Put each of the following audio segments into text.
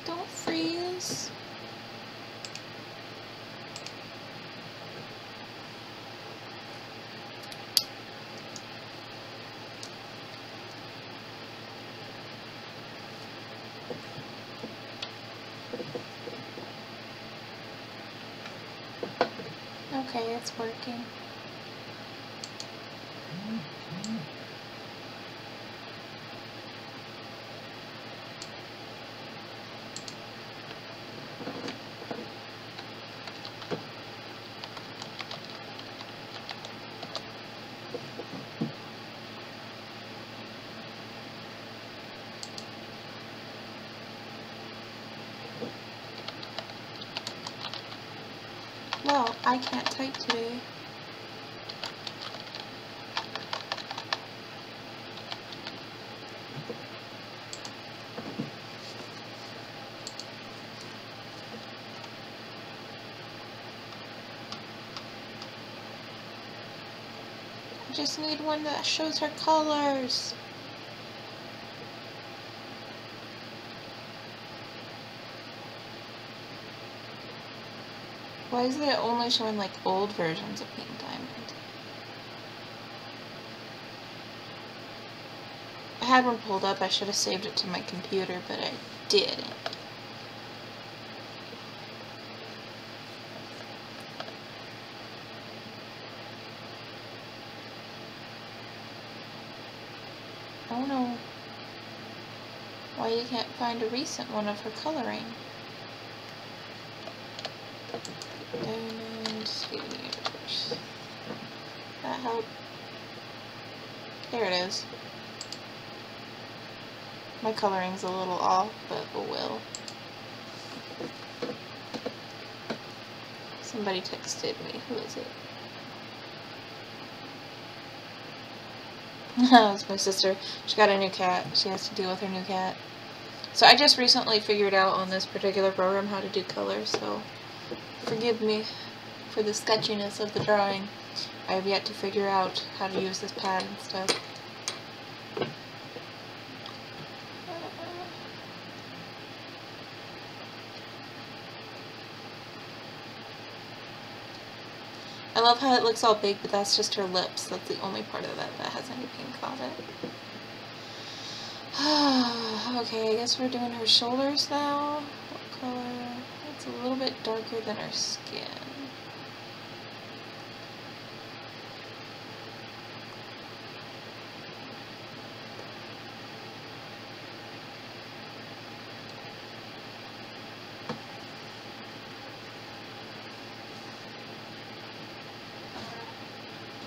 Don't freeze. Okay, it's working. Well, I can't type today. I just need one that shows her colors. Why is it only showing like old versions of Pink Diamond? I had one pulled up. I should have saved it to my computer, but I didn't. Oh no. Why you can't find a recent one of her coloring? Diamond Steven Universe. That help? There it is. My coloring's a little off, but oh well. Somebody texted me. Who is it? Oh, it's my sister. She got a new cat. She has to deal with her new cat. So I just recently figured out on this particular program how to do colors, so forgive me for the sketchiness of the drawing. I have yet to figure out how to use this pad and stuff. I love how it looks all big, but that's just her lips. That's the only part of that that has any pink on it. Okay, I guess we're doing her shoulders now. What color? It's a little bit darker than her skin.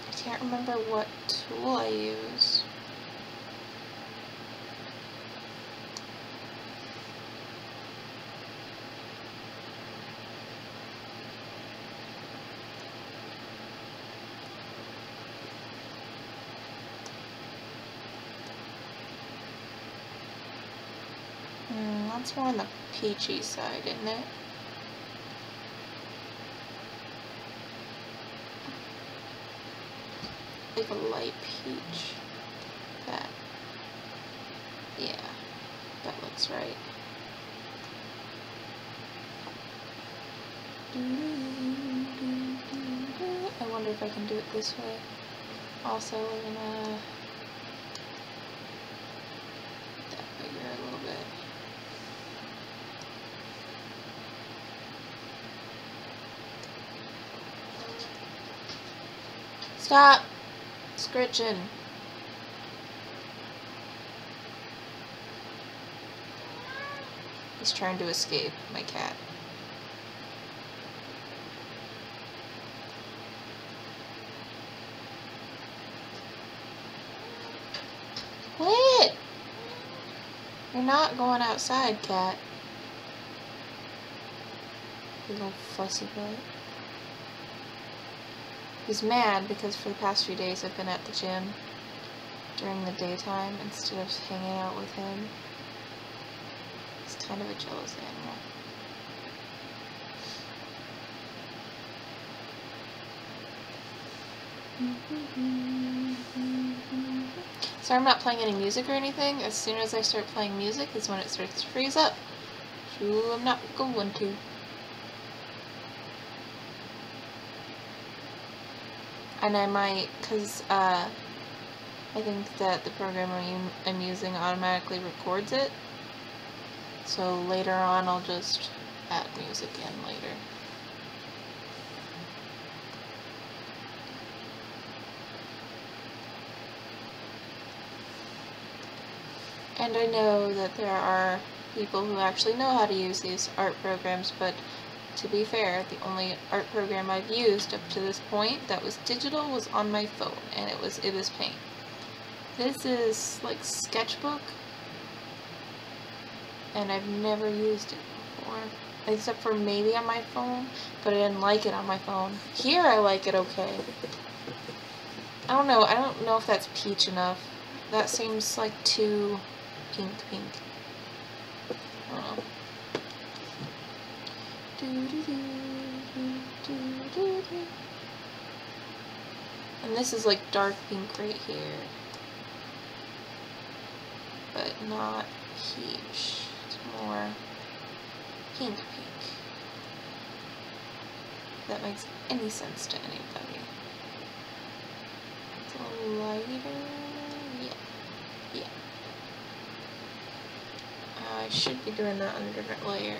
I can't remember what tool I use. That's more on the peachy side, isn't it? Like a light peach. That. Yeah, that looks right. I wonder if I can do it this way. Also, we're gonna make that bigger a little bit. Stop scritching. He's trying to escape, my cat. Quit! You're not going outside, cat. You little fussy butt. He's mad because for the past few days I've been at the gym during the daytime instead of hanging out with him. He's kind of a jealous animal. So I'm not playing any music or anything. As soon as I start playing music is when it starts to freeze up. So I'm not going to. And I might, because I think that the program I'm using automatically records it. So later on I'll just add music in later. And I know that there are people who actually know how to use these art programs, but to be fair, the only art program I've used up to this point that was digital was on my phone, and it was Ibis Paint. This is like Sketchbook, and I've never used it before, except for maybe on my phone, but I didn't like it on my phone. Here I like it okay. I don't know if that's peach enough. That seems like too pink. I don't know. And this is like dark pink right here, but not peach. It's more pink. If that makes any sense to anybody. It's a little lighter. Yeah. I should be doing that on a different layer.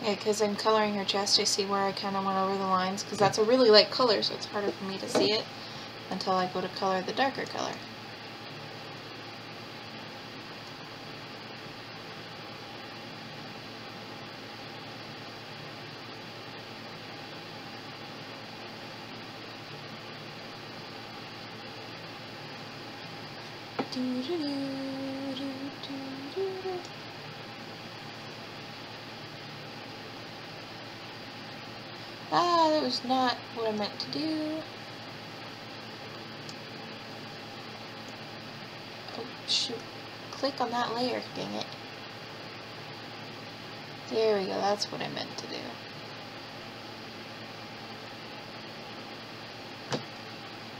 Yeah, because I'm coloring her chest, I see where I kind of went over the lines, because that's a really light color, so it's harder for me to see it until I go to color the darker color. Ah, that was not what I meant to do. Oh, shoot. Click on that layer, dang it. There we go, that's what I meant to do.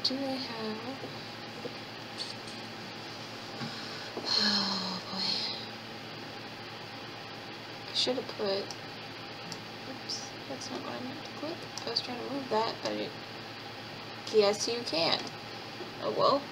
Do I have... Oh boy. I should have put... Oops, that's not what I meant to click. I was trying to move that, but yes you can. Oh well.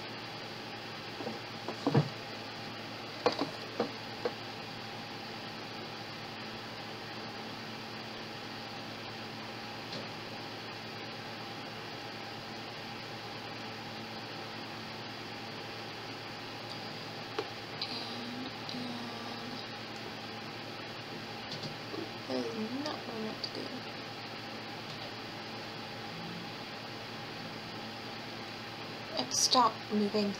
That is not what I meant to do. I have to stop moving.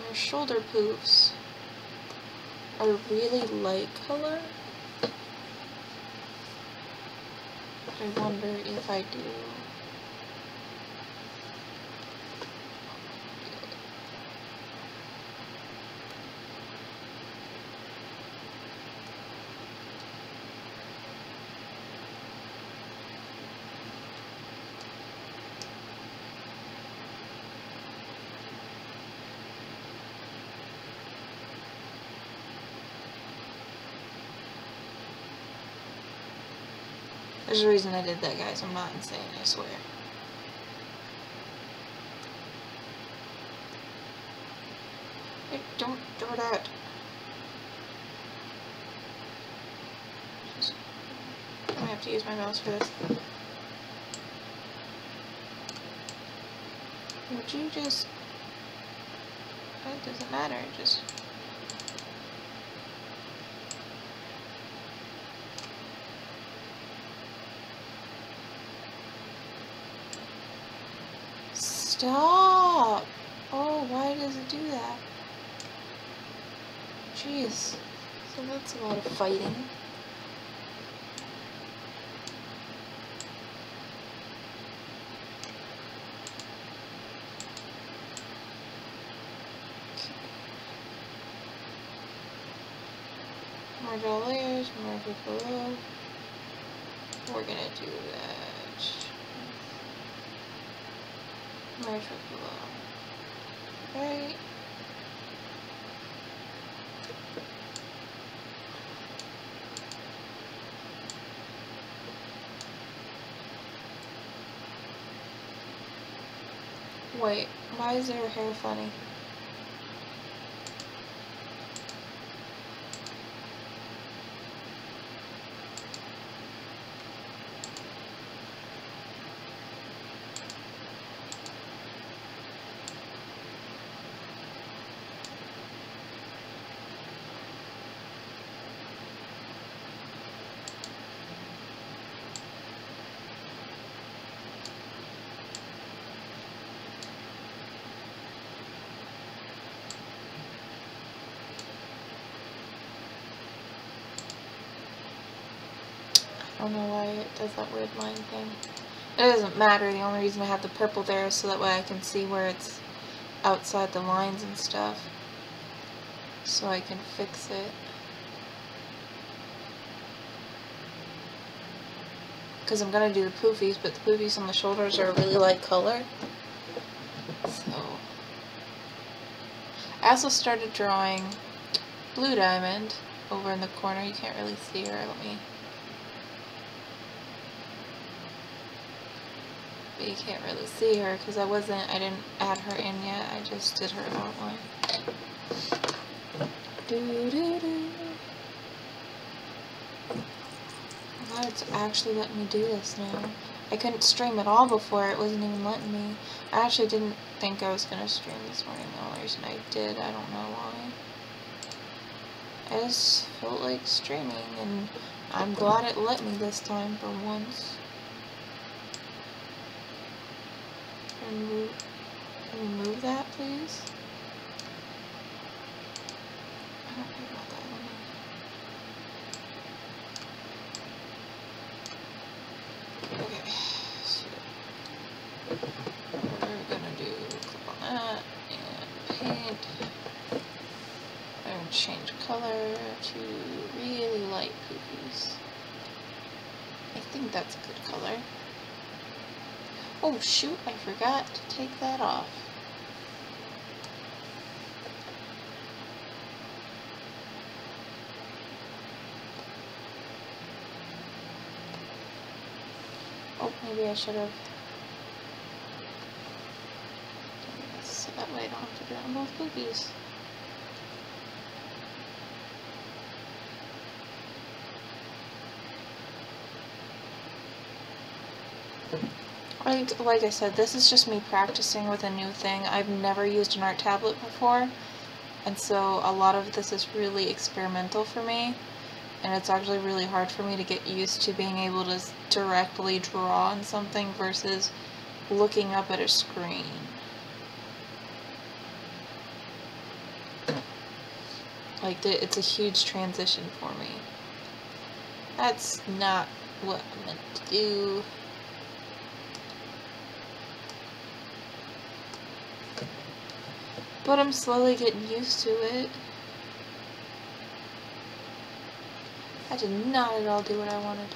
Her shoulder poofs are really light color. But I wonder if I do. There's a reason I did that, guys. I'm not insane, I swear. Don't do that. I have to use my mouse for this. Would you just... It doesn't matter, just... Stop! Oh, why does it do that? Jeez. So that's a lot of fighting. Merge all layers, merge it below. We're gonna do that. Merge it below. Right. Wait, why is her hair funny? I don't know why it does that weird line thing. It doesn't matter, the only reason I have the purple there is so that way I can see where it's outside the lines and stuff. So I can fix it. Because I'm going to do the poofies, but the poofies on the shoulders are a really light color. So. I also started drawing Blue Diamond over in the corner. You can't really see her. Let me... But you can't really see her because I didn't add her in yet. I just did her outline. God, it's actually letting me do this now. I couldn't stream at all before. It wasn't even letting me. I actually didn't think I was going to stream this morning. The only reason I did, I don't know why. I just felt like streaming, and I'm glad it let me this time for once. Remove that, please. I don't know about that. Okay, so what we're gonna do, click on that and paint. I'm gonna change color to really light poofies. I think that's a good color. Oh shoot, I forgot to take that off. Oh, maybe I should have. So that way I don't have to do it on both poofies. Like I said, this is just me practicing with a new thing. I've never used an art tablet before, and so a lot of this is really experimental for me, and it's actually really hard for me to get used to being able to directly draw on something versus looking up at a screen. Like, it's a huge transition for me. That's not what I meant to do. But I'm slowly getting used to it. I did not at all do what I wanted.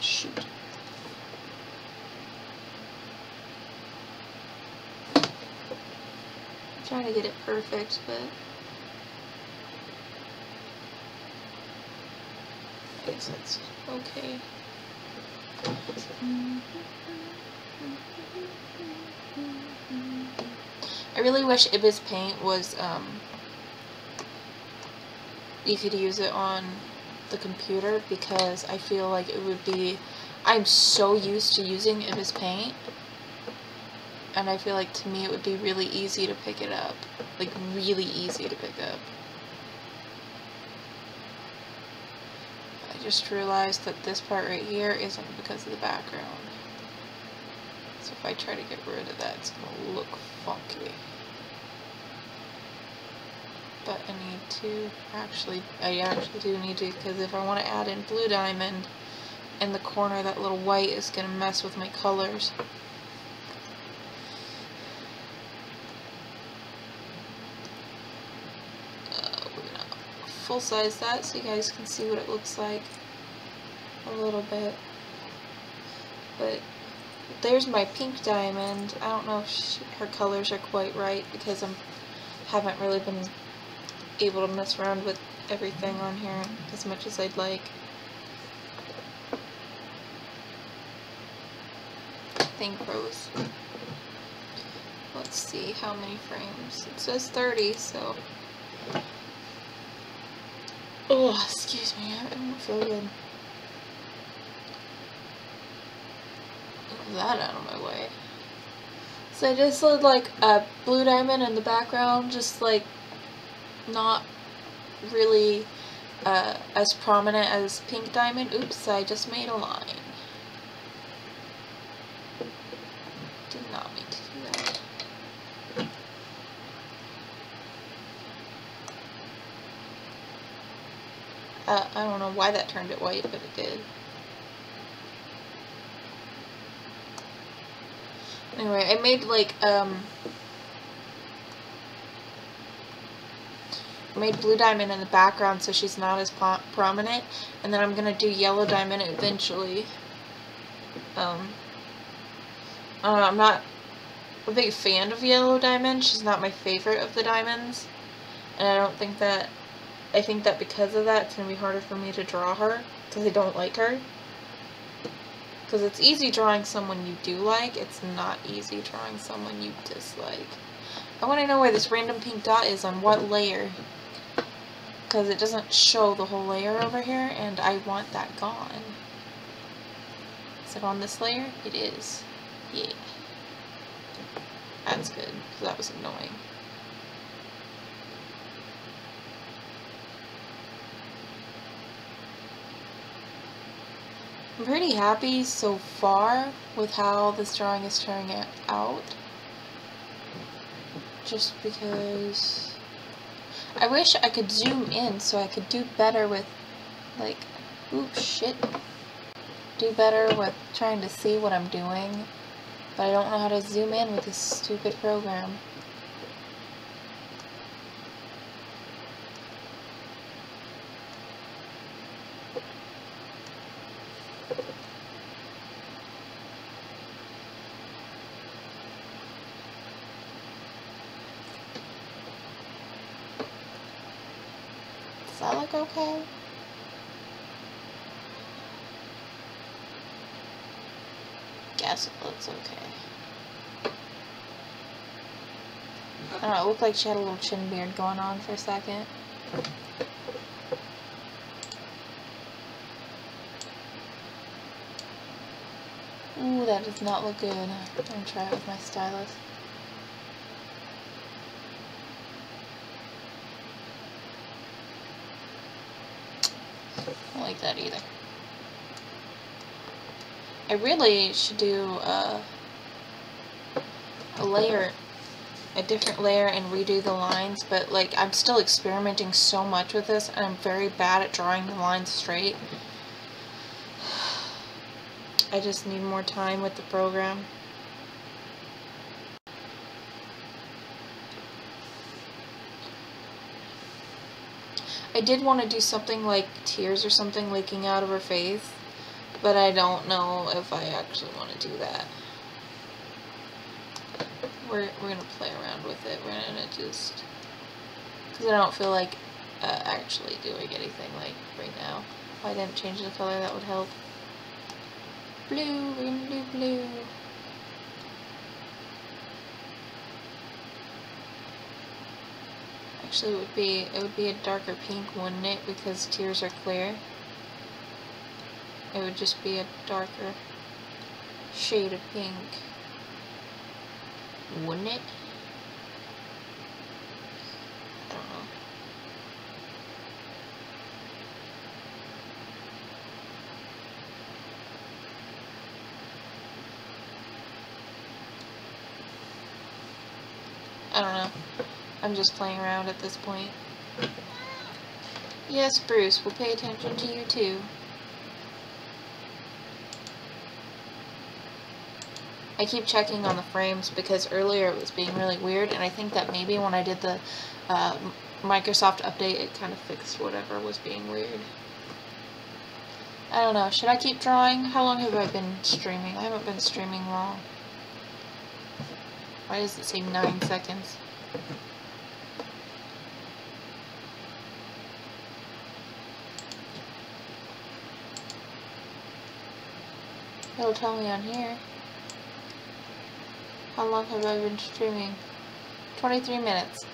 shoot. I'm trying to get it perfect, but I guess that's okay. I really wish Ibis Paint was, you could use it on the computer, because I feel like it would be, I'm so used to using Ibis Paint, and I feel like to me it would be really easy to pick it up, like really easy to pick up. I just realized that this part right here isn't because of the background. So if I try to get rid of that, it's gonna look funky. But I need to I actually do need to, because if I want to add in Blue Diamond in the corner, that little white is going to mess with my colors. We're going to full size that so you guys can see what it looks like a little bit. But there's my Pink Diamond. I don't know if her colors are quite right, because I haven't really been able to mess around with everything on here as much as I'd like. Thank Rose. Let's see how many frames. It says 30, so. Oh, excuse me, I don't feel good. Move that out of my way. So I just did like a Blue Diamond in the background, just like not really as prominent as Pink Diamond. Oops, I just made a line. Did not mean to do that. I don't know why that turned it white, but it did. Anyway, I made like made Blue Diamond in the background so she's not as prominent, and then I'm gonna do Yellow Diamond eventually. I'm not a big fan of Yellow Diamond. She's not my favorite of the diamonds, and I think that because of that, it's gonna be harder for me to draw her, because I don't like her. Because it's easy drawing someone you do like, it's not easy drawing someone you dislike. I want to know where this random pink dot is on what layer, because it doesn't show the whole layer over here, and I want that gone. Is it on this layer? It is. Yeah. That's good, because that was annoying. I'm pretty happy so far with how this drawing is turning out. Just because I wish I could zoom in so I could do better with, like, oops, shit. Do better with trying to see what I'm doing, but I don't know how to zoom in with this stupid program. Does that look okay? Guess it looks okay. I don't know, it looked like she had a little chin beard going on for a second. Ooh, that does not look good. I'm gonna try it with my stylus. I don't like that either. I really should do a different layer and redo the lines, but like I'm still experimenting so much with this, and I'm very bad at drawing the lines straight. I just need more time with the program. I did want to do something like tears or something leaking out of her face, but I don't know if I actually want to do that. We're gonna play around with it. We're gonna just, because I don't feel like actually doing anything like right now. If I didn't change the color, that would help. Blue, we're gonna do blue. Actually, it would be a darker pink, wouldn't it? Because tears are clear. It would just be a darker shade of pink, wouldn't it? I don't know. I don't know. I'm just playing around at this point. Yes, Bruce, we'll pay attention to you too. I keep checking on the frames because earlier it was being really weird, and I think that maybe when I did the Microsoft update, it kind of fixed whatever was being weird. I don't know. Should I keep drawing? How long have I been streaming? I haven't been streaming long. Why does it say 9 seconds? It'll tell me on here. How long have I been streaming? 23 minutes.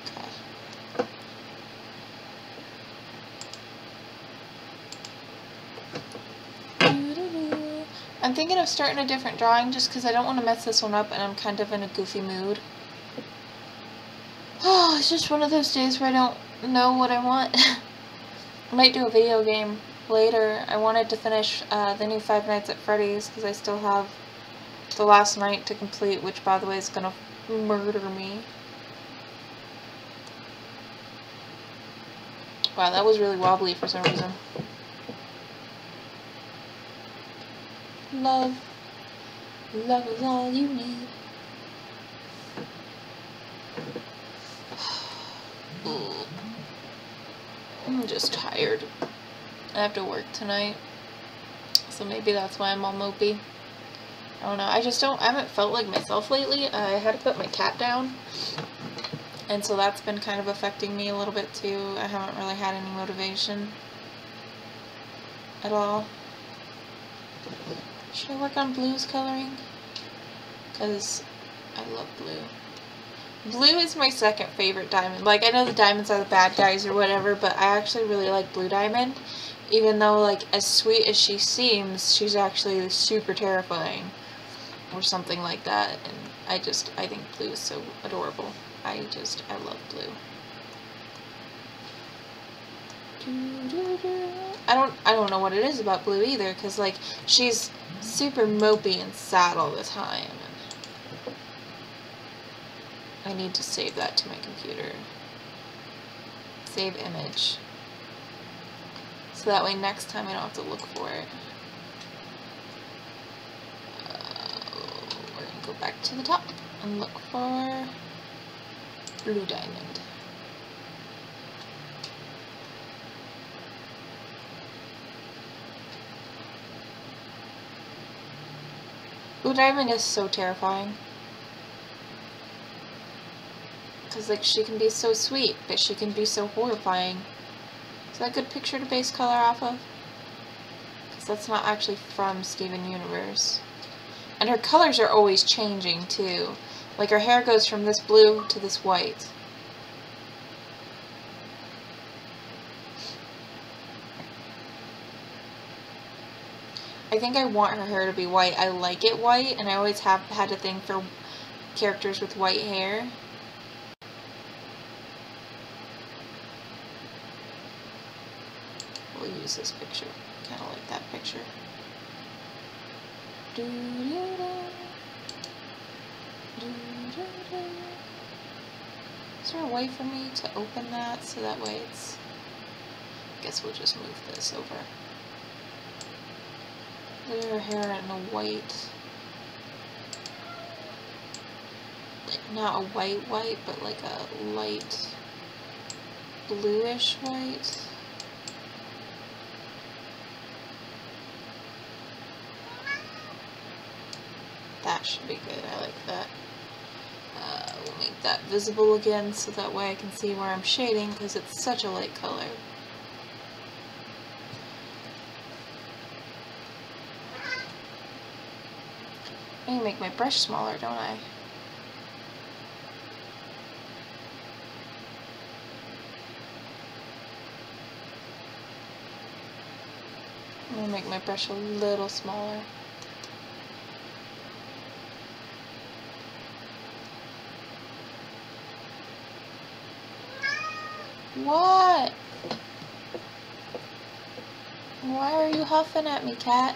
Okay. I'm thinking of starting a different drawing just because I don't want to mess this one up and I'm kind of in a goofy mood. Oh, it's just one of those days where I don't know what I want. I might do a video game later. I wanted to finish the new Five Nights at Freddy's because I still have the last night to complete, which by the way is gonna murder me. Wow, that was really wobbly for some reason. Love. Love is all you need. I'm just tired. I have to work tonight. So maybe that's why I'm all mopey. I don't know. I haven't felt like myself lately. I had to put my cat down. And so that's been kind of affecting me a little bit too. I haven't really had any motivation at all. Should I work on blues coloring? Because I love blue. Blue is my second favorite diamond. Like, I know the diamonds are the bad guys or whatever, but I actually really like Blue Diamond. Even though, like, as sweet as she seems, she's actually super terrifying. Or something like that. And I think blue is so adorable. I love blue. I don't know what it is about blue either, because, like, she's super mopey and sad all the time. And I need to save that to my computer. Save image. So that way next time I don't have to look for it. We're going to go back to the top and look for Blue Diamond. Blue Diamond is so terrifying. Because, like, she can be so sweet, but she can be so horrifying. Is that a good picture to base color off of? Because that's not actually from Steven Universe. And her colors are always changing, too. Like, her hair goes from this blue to this white. I think I want her hair to be white. I like it white, and I always have had a thing for characters with white hair. We'll use this picture. Kind of like that picture. Is there a way for me to open that so that way it's... I guess we'll just move this over. Look at her hair in a white... Not a white, but like a light bluish white. That should be good. I like that. We'll make that visible again so that way I can see where I'm shading because it's such a light color. I need to make my brush smaller, don't I? I'm going to make my brush a little smaller. What? Why are you huffing at me, cat?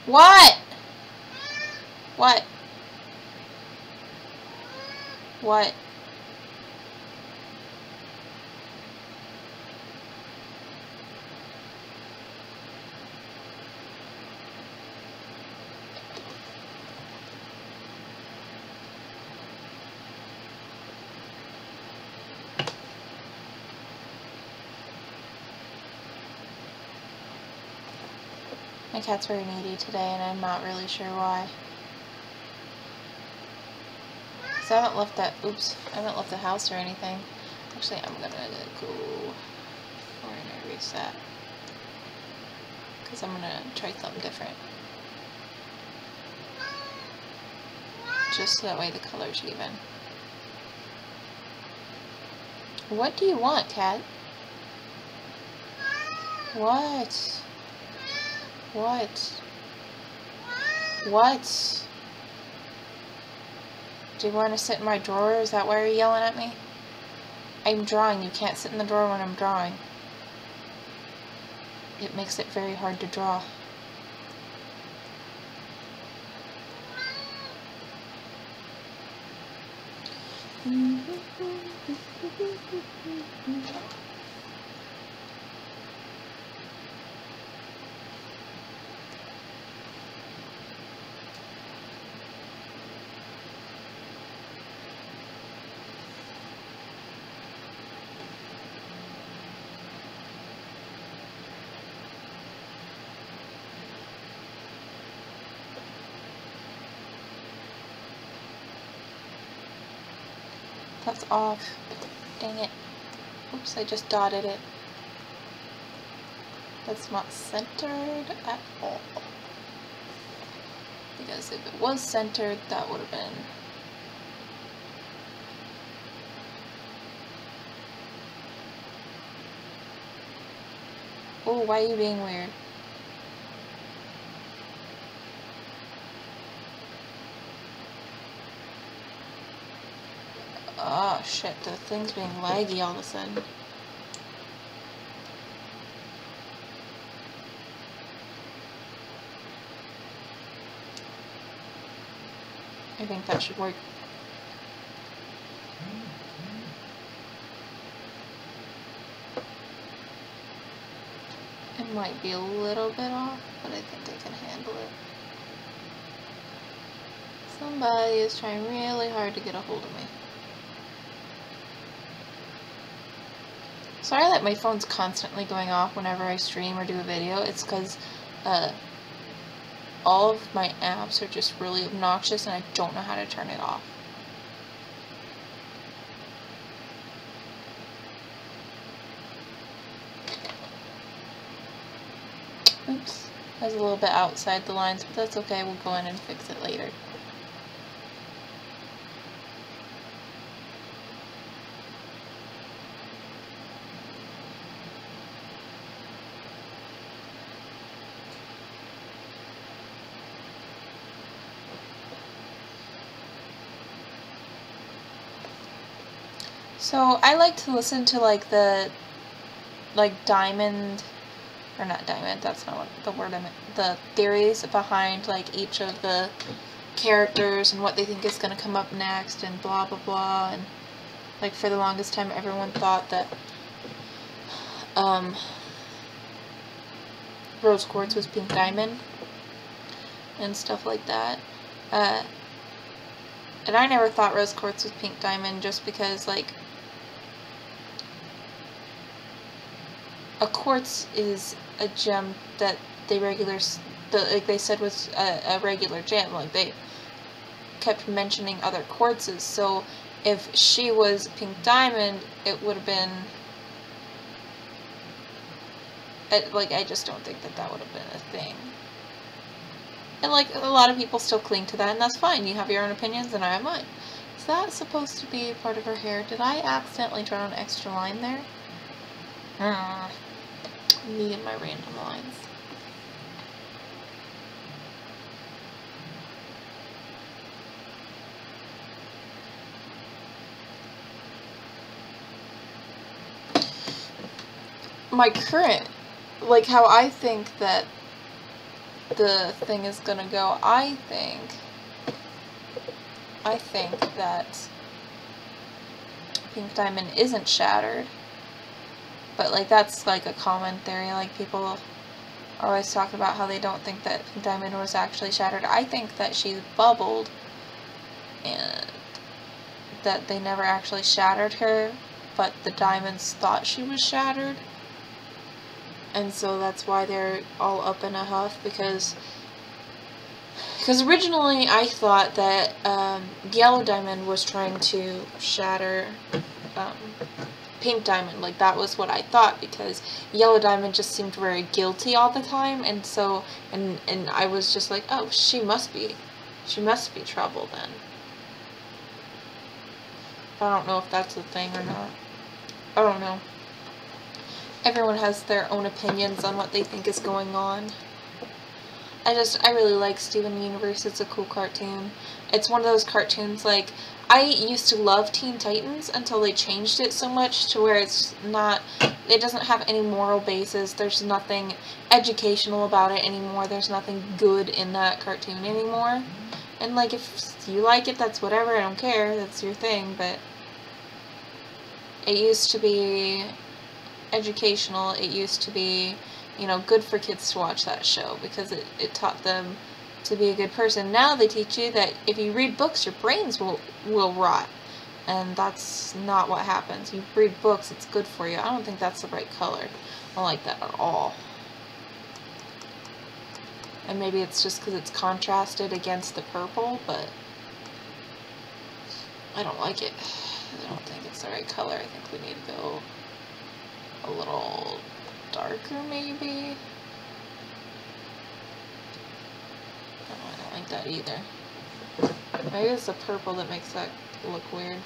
What? What? What? My cat's very needy today, and I'm not really sure why. So I haven't left that, oops, I haven't left the house or anything. Actually, I'm gonna go, we're gonna erase that. Because I'm gonna try something different. Just so that way the color's even. What do you want, cat? What? What? What? Do you want to sit in my drawer? Is that why you're yelling at me? I'm drawing. You can't sit in the drawer when I'm drawing. It makes it very hard to draw. That's off. Dang it. Oops, I just dotted it. That's not centered at all. Because if it was centered, that would have been... Oh, why are you being weird? Oh shit, the thing's being laggy all of a sudden. I think that should work. It might be a little bit off, but I think I can handle it. Somebody is trying really hard to get a hold of me. Sorry that my phone's constantly going off whenever I stream or do a video. It's because all of my apps are just really obnoxious and I don't know how to turn it off. Oops, I was a little bit outside the lines, but that's okay. We'll go in and fix it later. So I like to listen to like the diamond, or not diamond, that's not what the word I meant, the theories behind like each of the characters and what they think is going to come up next and blah blah blah. And like for the longest time everyone thought that Rose Quartz was Pink Diamond and stuff like that. And I never thought Rose Quartz was Pink Diamond just because like a quartz is a gem that the like they said was a regular gem. Like they kept mentioning other quartzes. So if she was Pink Diamond, it would have been like, I just don't think that would have been a thing. And like a lot of people still cling to that, and that's fine. You have your own opinions and I have mine. Is that supposed to be part of her hair? Did I accidentally draw an extra line there? Me and my random lines. My current, like how I think that the thing is gonna go, I think that Pink Diamond isn't shattered. But like that's like a common theory, like people are always talking about how they don't think that Pink Diamond was actually shattered. I think that she bubbled and that they never actually shattered her, but the diamonds thought she was shattered. And so that's why they're all up in a huff, because originally I thought that Yellow Diamond was trying to shatter Pink Diamond. Like that was what I thought, because Yellow Diamond just seemed very guilty all the time, and so and I was just like, oh, she must be trouble then. I don't know if that's a thing or not. I don't know. Everyone has their own opinions on what they think is going on. I really like Steven Universe. It's a cool cartoon. It's one of those cartoons, like, I used to love Teen Titans until they changed it so much to where it's not, it doesn't have any moral basis. There's nothing educational about it anymore. There's nothing good in that cartoon anymore. And, like, if you like it, that's whatever. I don't care. That's your thing. But it used to be educational. It used to be, you know, good for kids to watch that show because it taught them to be a good person. Now they teach you that if you read books, your brains will rot. And that's not what happens. You read books, it's good for you. I don't think that's the right color. I don't like that at all. And maybe it's just because it's contrasted against the purple, but I don't like it. I don't think it's the right color. I think we need to go a little darker, maybe. Oh, I don't like that either. Maybe it's the purple that makes that look weird.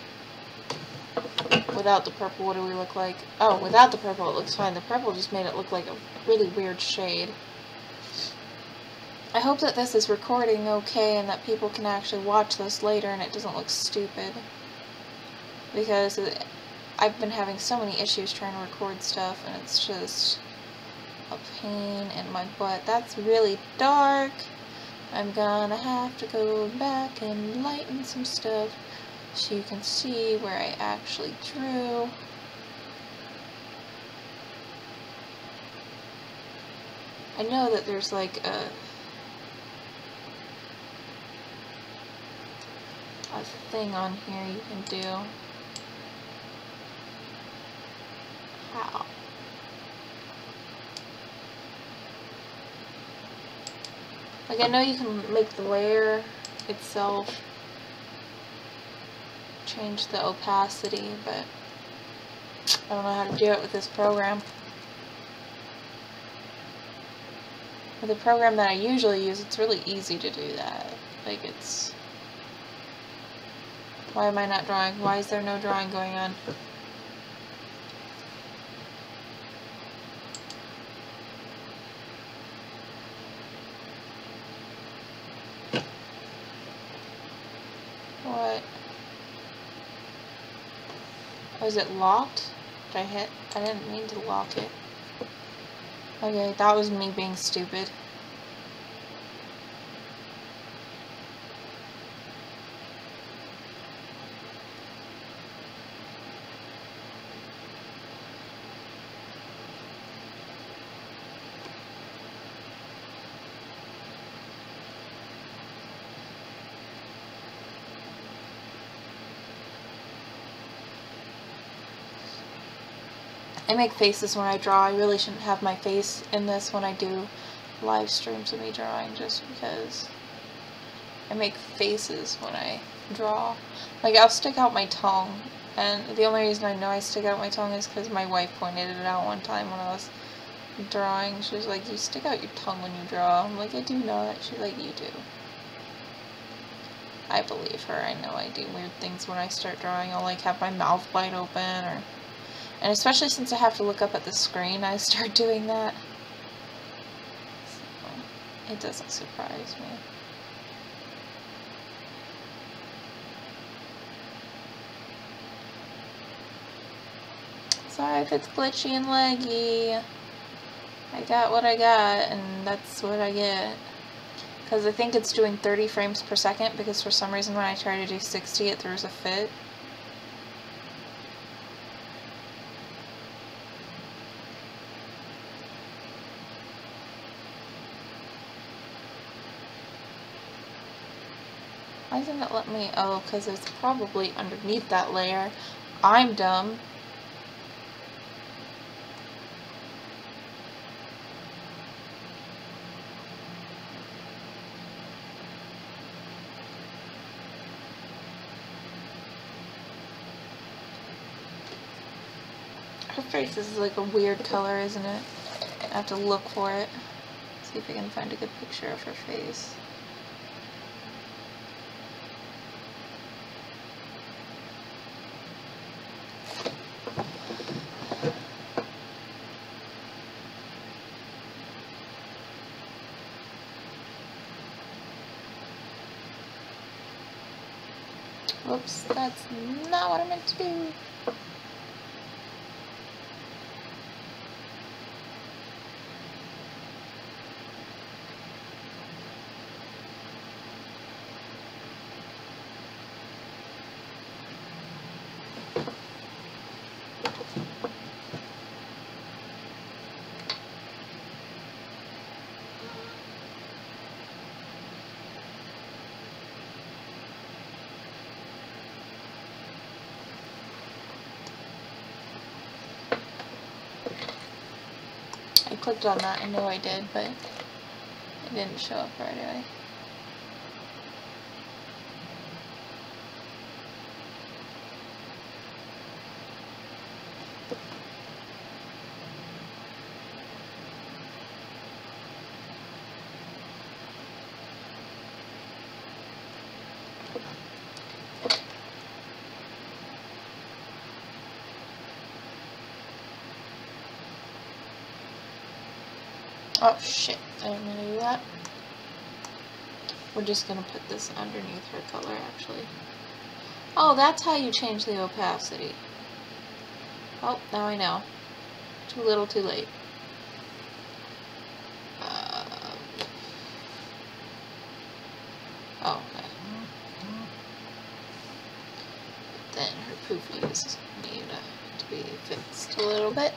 Without the purple, what do we look like? Oh, without the purple, it looks fine. The purple just made it look like a really weird shade. I hope that this is recording okay and that people can actually watch this later and it doesn't look stupid. Because I've been having so many issues trying to record stuff and it's just a pain in my butt. That's really dark. I'm gonna have to go back and lighten some stuff so you can see where I actually drew. I know that there's like a thing on here you can do. How? Like, I know you can make the layer itself change the opacity, but I don't know how to do it with this program. With the program that I usually use, it's really easy to do that. Like, it's... Why am I not drawing? Why is there no drawing going on? What? Oh, is it locked? Did I hit? I didn't mean to lock it. Okay, that was me being stupid. I make faces when I draw. I really shouldn't have my face in this when I do live streams of me drawing just because I make faces when I draw. Like, I'll stick out my tongue, and the only reason I know I stick out my tongue is because my wife pointed it out one time when I was drawing. She was like, you stick out your tongue when you draw. I'm like, I do not. She's like, you do. I believe her. I know I do weird things when I start drawing. I'll like have my mouth wide open, or, and especially since I have to look up at the screen, I start doing that. So, it doesn't surprise me. Sorry if it's glitchy and laggy. I got what I got, and that's what I get. Because I think it's doing 30 frames per second, because for some reason when I try to do 60, it throws a fit. Why doesn't it let me? Oh, because it's probably underneath that layer. I'm dumb. Her face is like a weird color, isn't it? I have to look for it. See if I can find a good picture of her face. Whoops, that's not what I meant to do. I clicked on that, I know I did, but it didn't show up right away. Oh shit, I didn't mean to do that. We're just gonna put this underneath her color, actually. Oh, that's how you change the opacity. Oh, now I know. Too little, too late. Oh, okay. Then her poofies need to be fixed a little bit.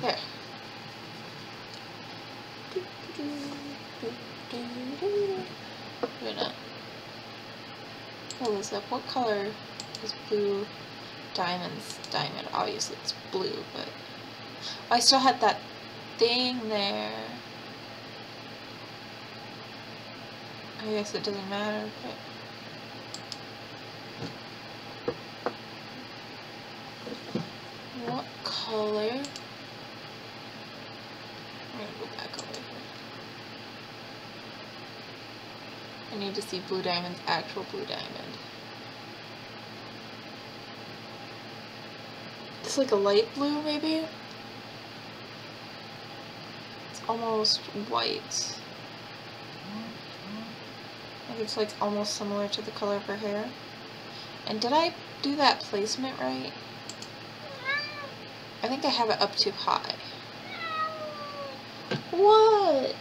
There. I'm gonna pull this up. What color is Blue Diamond's diamond? Obviously it's blue, but I still had that thing there. I guess it doesn't matter, but what color? I'm gonna go back over here. I need to see Blue Diamond's actual Blue Diamond. It's like a light blue, maybe? It's almost white. I think it's like almost similar to the color of her hair. And did I do that placement right? I think I have it up too high. What?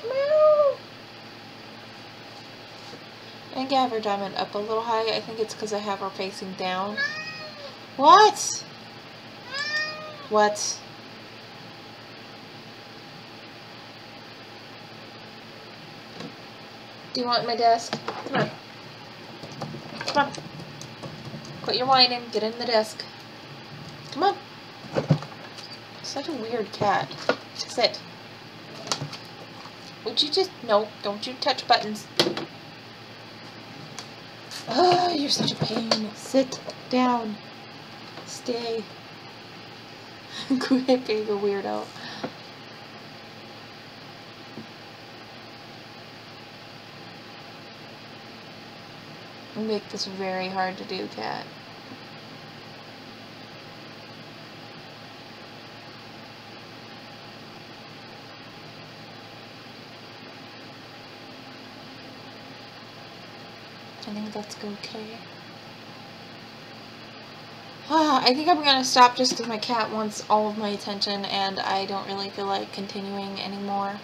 Meow. I think I have her diamond up a little high. I think it's because I have her facing down. What? What? Do you want my desk? Come on. Come on. Quit your whining. Get in the desk. Come on. Such a weird cat. Sit. Would you just... No, don't you touch buttons. Oh, you're such a pain. Sit down. Stay. Quit being a weirdo. You make this very hard to do, cat. I think that's okay. I think I'm gonna stop just because my cat wants all of my attention and I don't really feel like continuing anymore.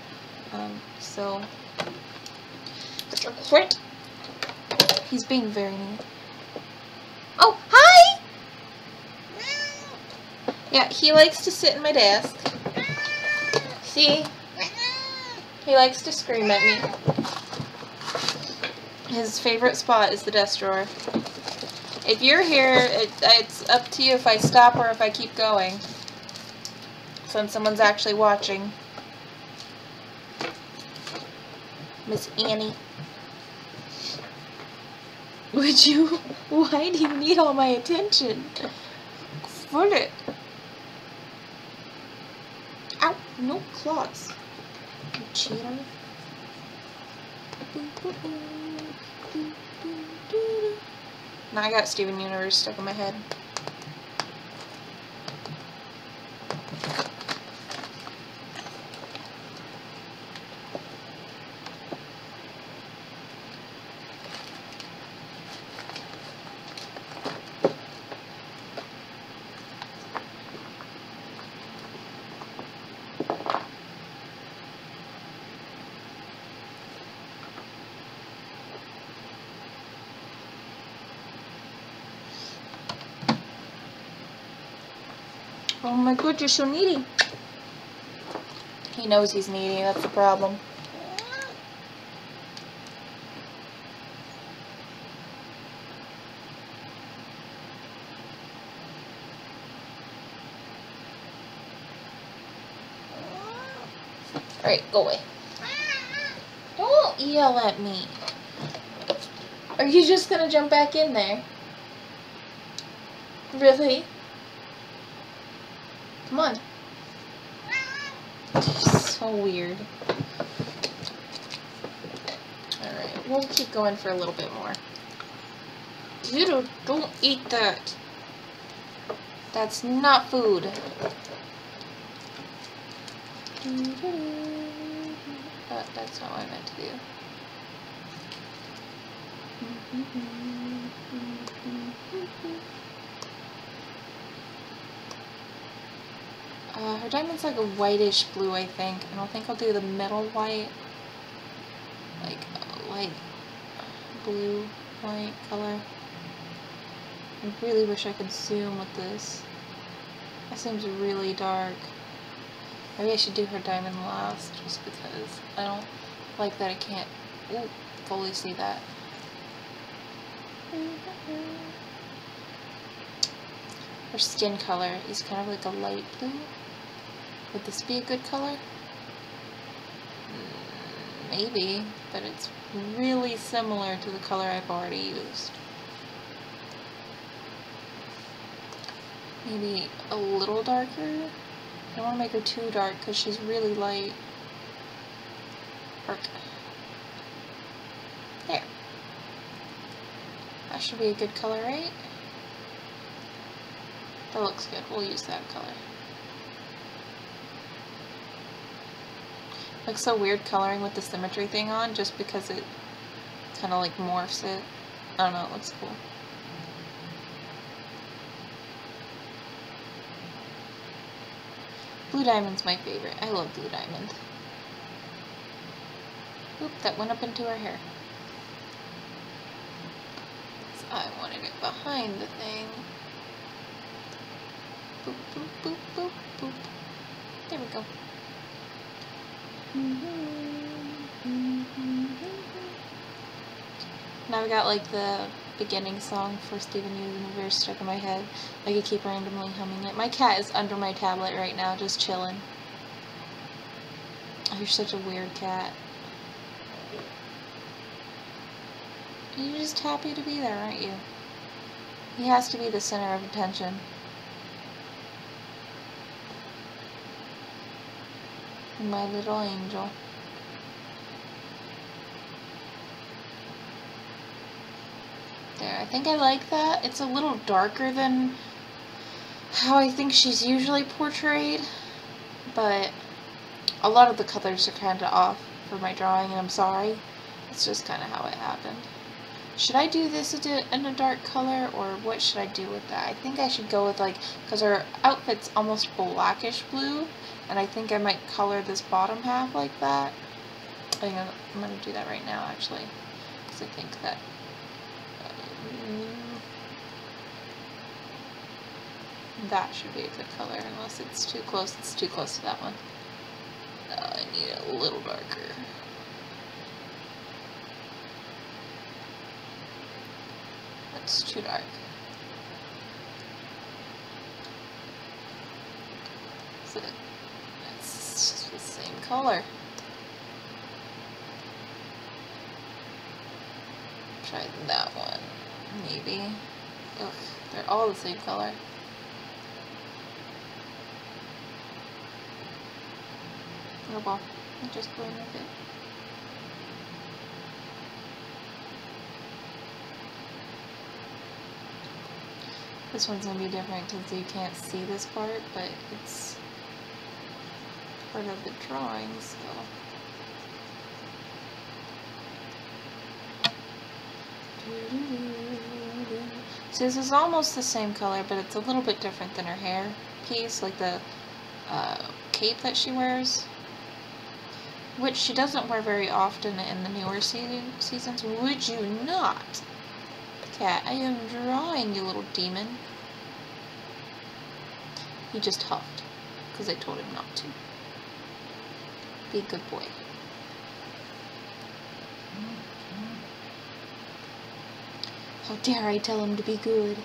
So quit. He's being very mean. Oh, hi! Yeah, he likes to sit in my desk. See? He likes to scream at me. His favorite spot is the desk drawer. If you're here, it's up to you if I stop or if I keep going. Since someone's actually watching. Miss Annie. Would you? Why do you need all my attention? Quit it. Ow, no claws. You cheater. Now I got Steven Universe stuck in my head. Oh my god, you're so needy. He knows he's needy, that's the problem. Alright, go away. Don't yell at me. Are you just gonna jump back in there? Really? Come on. So weird. Alright, we'll keep going for a little bit more. Dude, don't eat that. That's not food. That's not what I meant to do. Her diamond's like a whitish blue, I think. I don't think I'll do the middle white. Like a light blue, white color. I really wish I could zoom with this. That seems really dark. Maybe I should do her diamond last, just because I don't like that I can't fully see that. Her skin color is kind of like a light blue. Would this be a good color? Maybe, but it's really similar to the color I've already used. Maybe a little darker? I don't want to make her too dark because she's really light. Dark. There. That should be a good color, right? That looks good. We'll use that color. Looks so weird coloring with the symmetry thing on just because it kind of like morphs it. I don't know, it looks cool. Blue diamond's my favorite. I love blue diamond. Oop, that went up into her hair. So I wanted it behind the thing. Boop, boop, boop, boop, boop. There we go. Now we got like the beginning song for Steven Universe stuck in my head. I could keep randomly humming it. My cat is under my tablet right now, just chilling. Oh, you're such a weird cat. You're just happy to be there, aren't you? He has to be the center of attention. My little angel. There, I think I like that. It's a little darker than how I think she's usually portrayed, but a lot of the colors are kind of off for my drawing, and I'm sorry. It's just kind of how it happened. Should I do this in a dark color, or what should I do with that? I think I should go with, like, because her outfit's almost blackish blue, and I think I might color this bottom half like that. I'm going to do that right now, actually, because I think that that should be a good color, unless it's too close. It's too close to that one. I need it a little darker. That's too dark. So it's just the same color. Try that one, maybe. Ugh, they're all the same color. Oh well, I'm just going with it. This one's going to be different because you can't see this part, but it's part of the drawing, so... So this is almost the same color, but it's a little bit different than her hair piece, like the cape that she wears, which she doesn't wear very often in the newer seasons. Would you not? Cat, I am drawing, you little demon. He just huffed, because I told him not to. Be a good boy. How dare I tell him to be good?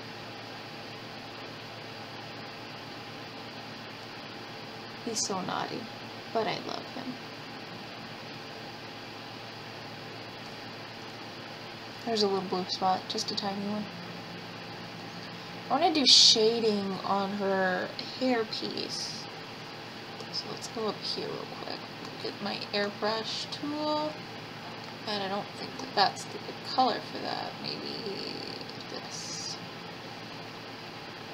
He's so naughty, but I love him. There's a little blue spot, just a tiny one. I want to do shading on her hair piece. So let's go up here real quick. Get my airbrush tool. And I don't think that that's the good color for that. Maybe this.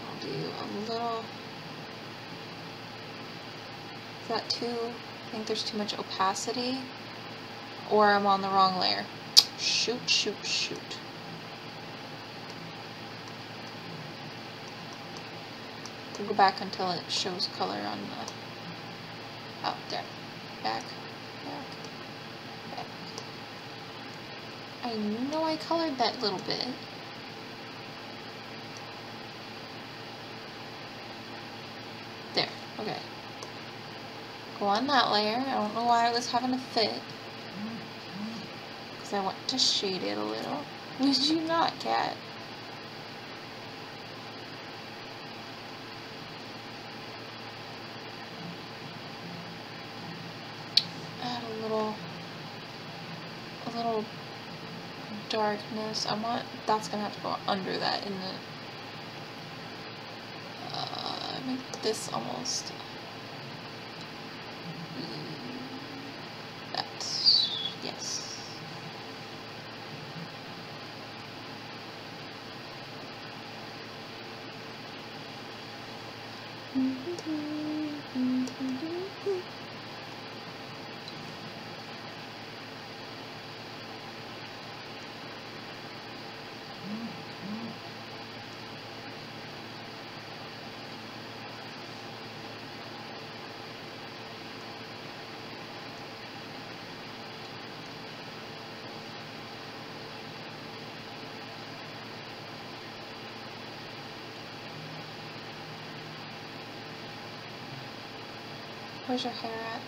I'll do a little... Is that too... I think there's too much opacity. Or I'm on the wrong layer. Shoot, shoot, shoot. We'll go back until it shows color on the... out there. Back, back, back. I know I colored that little bit. There, okay. Go on that layer. I don't know why I was having a fit. Because I want to shade it a little. Would you not, cat? Add a little darkness. I want, that's gonna have to go under that in the, make this almost, that, yes. Where's your hair at?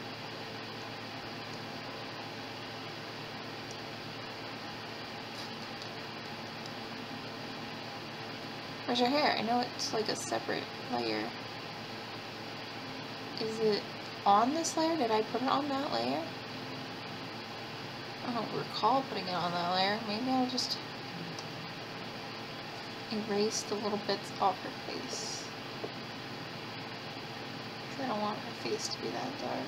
Where's your hair? I know it's like a separate layer. Is it on this layer? Did I put it on that layer? I don't recall putting it on that layer. Maybe I'll just erase the little bits off her face. I don't want her face to be that dark.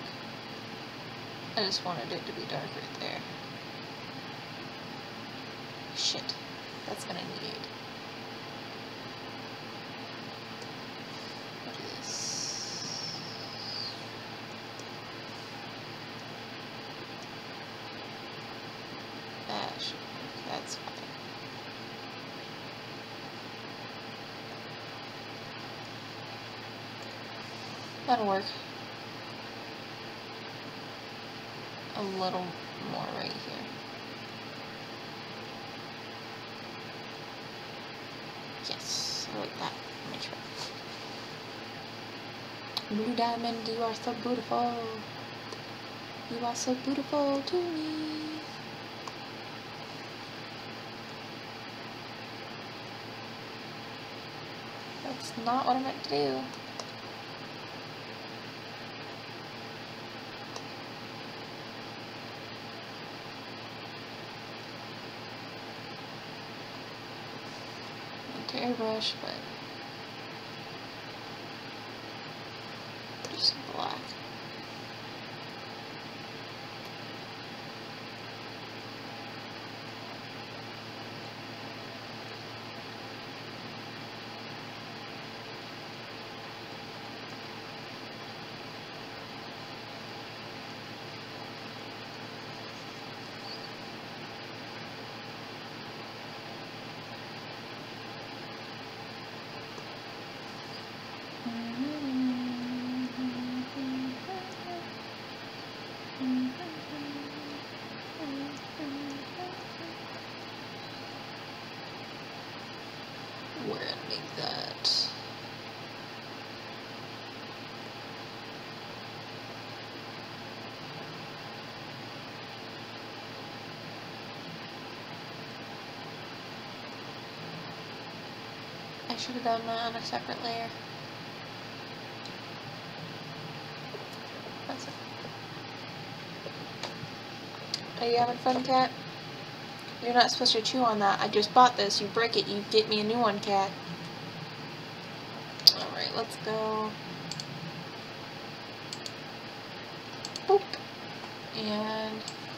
I just wanted it to be dark right there. Shit. That's gonna need. What is this? That should work. That's fine. That'll work. A little more right here. Yes, I like that. Make sure. Blue Diamond, you are so beautiful. You are so beautiful to me. That's not what I meant to do. Airbrush, but just black. We're gonna make that. I should have done that on a separate layer. That's it. Are you having fun, cat? You're not supposed to chew on that. I just bought this. You break it, you get me a new one, cat. Alright, let's go. Boop. And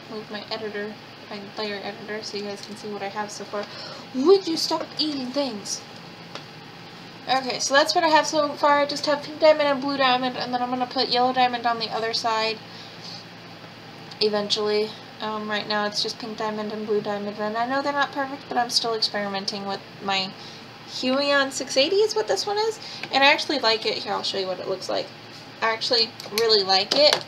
move my editor, my layer editor, so you guys can see what I have so far. Would you stop eating things? Okay, so that's what I have so far. I just have pink diamond and blue diamond, and then I'm going to put yellow diamond on the other side eventually. Right now it's just pink diamond and blue diamond, and I know they're not perfect, but I'm still experimenting with my Huion 680 is what this one is, and I actually like it. Here, I'll show you what it looks like. I actually really like it.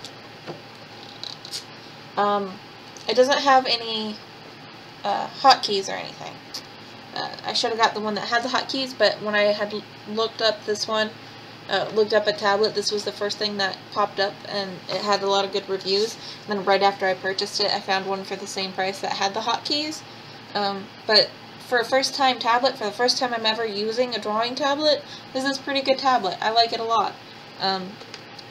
It doesn't have any hotkeys or anything. I should have got the one that had the hotkeys, but when I had looked up this one, looked up a tablet, this was the first thing that popped up, and it had a lot of good reviews. And then right after I purchased it, I found one for the same price that had the hotkeys. But for a first-time tablet, for the first time I'm ever using a drawing tablet, this is a pretty good tablet. I like it a lot.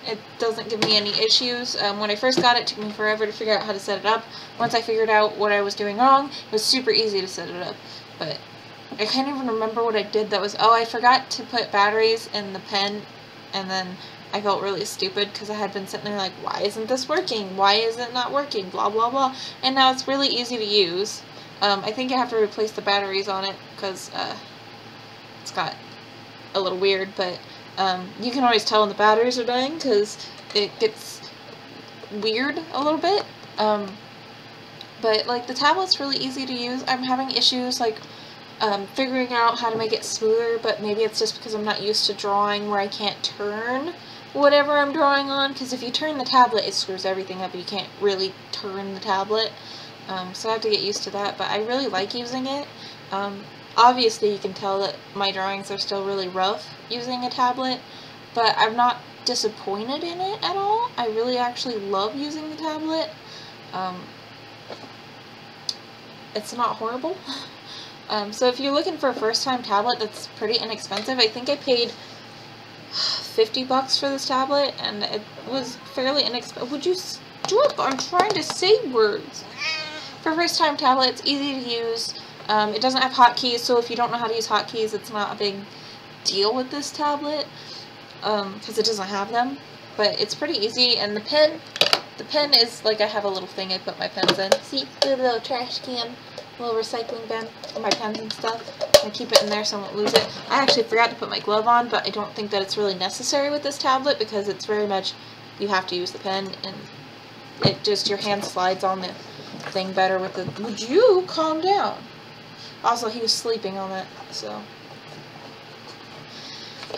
It doesn't give me any issues. When I first got it, it took me forever to figure out how to set it up. Once I figured out what I was doing wrong, it was super easy to set it up. But I can't even remember what I did that was... Oh, I forgot to put batteries in the pen, and then I felt really stupid because I had been sitting there like, why isn't this working? Why is it not working? Blah, blah, blah. And now it's really easy to use. I think I have to replace the batteries on it because it's got a little weird, but you can always tell when the batteries are dying because it gets weird a little bit. But like the tablet's really easy to use. I'm having issues like figuring out how to make it smoother, but maybe it's just because I'm not used to drawing where I can't turn whatever I'm drawing on, because if you turn the tablet, it screws everything up. You can't really turn the tablet, so I have to get used to that, but I really like using it. Obviously, you can tell that my drawings are still really rough using a tablet, but I'm not disappointed in it at all. I really actually love using the tablet. It's not horrible. So if you're looking for a first-time tablet that's pretty inexpensive, I think I paid $50 for this tablet, and it was fairly inexpensive. Would you stop? I'm trying to say words. For first-time tablet, it's easy to use. It doesn't have hotkeys, so if you don't know how to use hotkeys, it's not a big deal with this tablet, because it doesn't have them. But it's pretty easy, and the pen is like, I have a little thing I put my pens in. See, the little trash can, little recycling bin for my pens and stuff. I keep it in there so I won't lose it. I actually forgot to put my glove on, but I don't think that it's really necessary with this tablet because it's very much, you have to use the pen, and it just, your hand slides on the thing better with the, would you calm down? Also, he was sleeping on it, so.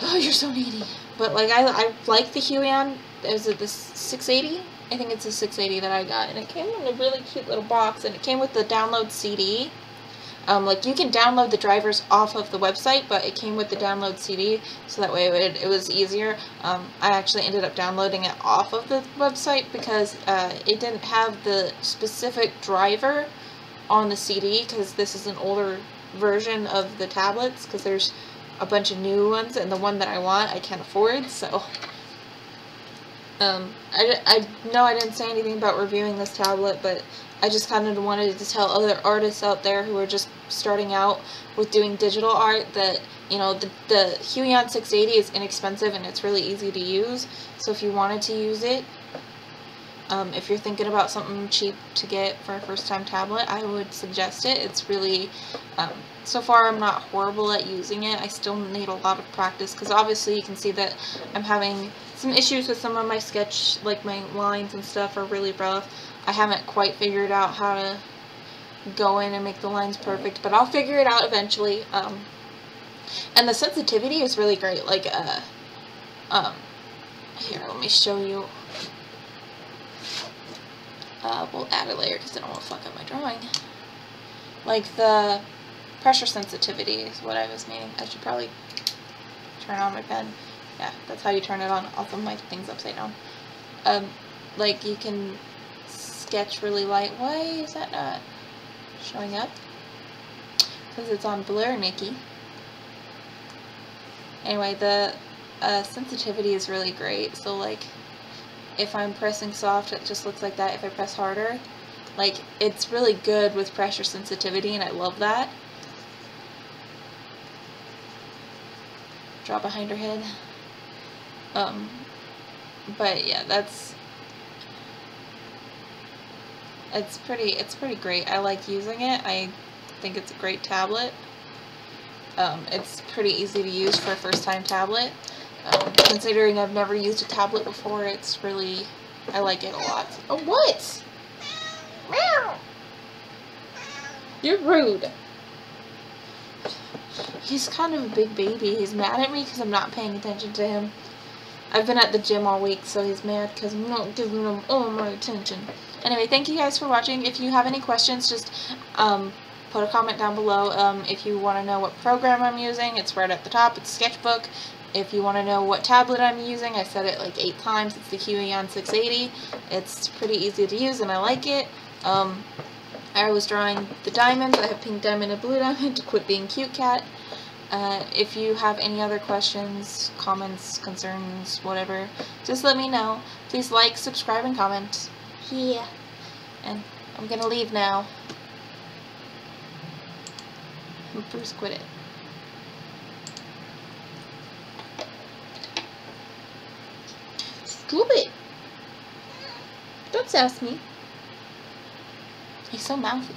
Oh, you're so needy. But like, I like the Huion. Is it the 680? I think it's a 680 that I got, and it came in a really cute little box, and it came with the download CD. Like, you can download the drivers off of the website, but it came with the download CD, so that way it was easier. I actually ended up downloading it off of the website because it didn't have the specific driver on the CD, because this is an older version of the tablets, because there's a bunch of new ones, and the one that I want I can't afford, so I know I didn't say anything about reviewing this tablet, but I just kind of wanted to tell other artists out there who are just starting out with doing digital art that, you know, the Huion 680 is inexpensive and it's really easy to use. So if you wanted to use it, if you're thinking about something cheap to get for a first-time tablet, I would suggest it. It's really, so far I'm not horrible at using it. I still need a lot of practice, because obviously you can see that I'm having some issues with some of my sketch, like my lines and stuff are really rough. I haven't quite figured out how to go in and make the lines perfect, but I'll figure it out eventually. And the sensitivity is really great. Like, here, let me show you. We'll add a layer because I don't want to fuck up my drawing. Like, the pressure sensitivity is what I was meaning. I should probably turn on my pen. Yeah, that's how you turn it on. Also, my thing's upside down. Like, you can sketch really light. Why is that not showing up? Because it's on Blur, Nikki. Anyway, the sensitivity is really great. So, like, if I'm pressing soft, it just looks like that. If I press harder, like, it's really good with pressure sensitivity, and I love that. Draw behind her head. But yeah, it's pretty great. I like using it. I think it's a great tablet. It's pretty easy to use for a first-time tablet. Considering I've never used a tablet before, it's really, I like it a lot. Oh, what? Meow! You're rude. He's kind of a big baby. He's mad at me because I'm not paying attention to him. I've been at the gym all week, so he's mad because I'm not giving him all my attention. Anyway, thank you guys for watching. If you have any questions, just put a comment down below. If you want to know what program I'm using, it's right at the top. It's Sketchbook. If you want to know what tablet I'm using, I said it like 8 times. It's the Huion 680. It's pretty easy to use, and I like it. I was drawing the diamonds. I have pink diamond and blue diamond to quit being cute cat. If you have any other questions, comments, concerns, whatever, just let me know. Please like, subscribe, and comment. Yeah. And I'm gonna leave now. Bruce, quit it. Stop it! Don't sass me. He's so mouthy.